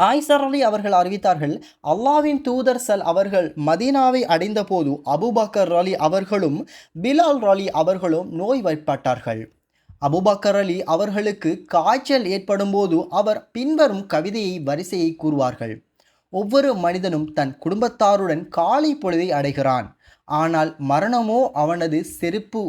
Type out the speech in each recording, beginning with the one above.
ஆயிஷர் அலி அவர்கள் அறிவித்தார்கள், அல்லாவின் தூதர் அவர்கள் மதீனாவை அடைந்தபோது அபூபக்கர் அலி அவர்களும் பிலால் அலி அவர்களும் நோய்வாய்ப்பட்டார்கள். அபூபக்கர் அலி அவர்களுக்கு காய்ச்சல் ஏற்படும் போது அவர் பின்வரும் கவிதையை வரிசையை கூறுவார்கள். ஒவ்வொரு மனிதனும் தன் குடும்பத்தாருடன் காலை பொழுதை அடைகிறான். ஆனால் மரணமோ அவனது செருப்பு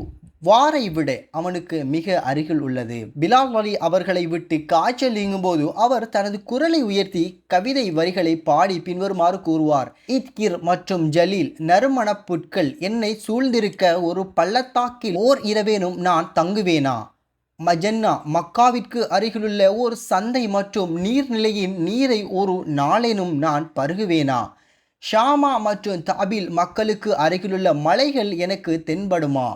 வாரை விட அவனுக்கு மிக அருகில் உள்ளது. பிலால் அலி அவர்களை விட்டு காய்ச்சல் நீங்கும்போது அவர் தனது குரலை உயர்த்தி கவிதை வரிகளை பாடி பின்வருமாறு கூறுவார். இத்கிர் மற்றும் ஜலீல் நறுமணப் புட்கள் என்னை சூழ்ந்திருக்க ஒரு பள்ளத்தாக்கில் ஓர் இரவேனும் நான் தங்குவேனா? மஜன்னா மக்காவிற்கு அருகிலுள்ள ஒரு சந்தை மற்றும் நீர்நிலையின் நீரை ஒரு நாளேனும் நான் பருகுவேனா? ஷாமா மற்றும் தாபில் மக்களுக்கு அருகிலுள்ள மலைகள் எனக்கு தென்படுமா?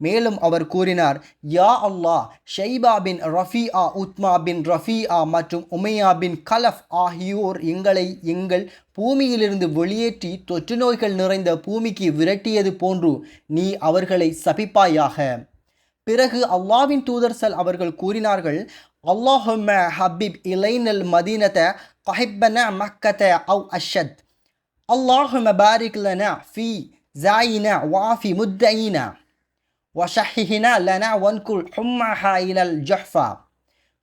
மேலும் அவர் கூறினார், யா அல்லாஹ், ஷைபா பின் ரஃபீஆ, உத்மா பின் ரஃபீஆ மற்றும் உமையா பின் கலஃப் ஆகியோர் எங்களை எங்கள் பூமியிலிருந்து வெளியேற்றி தொற்று நோய்கள் நிறைந்த பூமிக்கு விரட்டியது போன்று நீ அவர்களை சபிப்பாயாக. பிறகு அல்லாவின் தூதர் அவர்கள் கூறினார்கள், அல்லாஹும்ம ஹபிப் இலைனல் மதீனத கஹிப்பன மக்கத அவ் அஷத். அல்லாஹும்ம பாரிக் லனா ஃபி ஜாயினா வாஃபி முத்தையினா வஷஹிஹினா லனா வன்குல் ஹும்மஹா இலல் ஜஹ்ஃபா.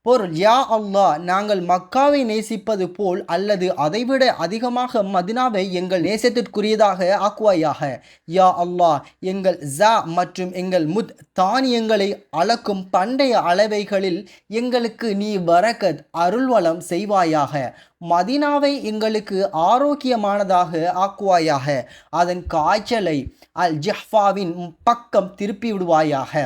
பொருள், யா அல்லாஹ், நாங்கள் மக்காவை நேசிப்பது போல் அல்லது அதைவிட அதிகமாக மதினாவை எங்கள் நேசத்திற்குரியதாக ஆக்குவாயாக. யா அல்லாஹ், எங்கள் ஜா மற்றும் எங்கள் முத் தானியங்களை அளக்கும் பண்டைய அளவைகளில் எங்களுக்கு நீ பரக்கத் அருள்வளம் செய்வாயாக. மதினாவை எங்களுக்கு ஆரோக்கியமானதாக ஆக்குவாயாக. அதன் காய்ச்சலை அல் ஜஹ்ஃபாவின் பக்கம் திருப்பி விடுவாயாக.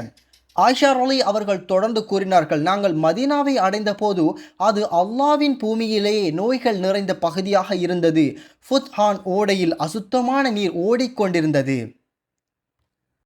ஆயிஷர் அலி அவர்கள் தொடர்ந்து கூறினார்கள், நாங்கள் மதீனாவை அடைந்த போது அது அல்லாவின் பூமியிலேயே நோய்கள் நிறைந்த பகுதியாக இருந்தது. ஃபுத்ஹான் ஓடையில் அசுத்தமான நீர் ஓடிக்கொண்டிருந்தது.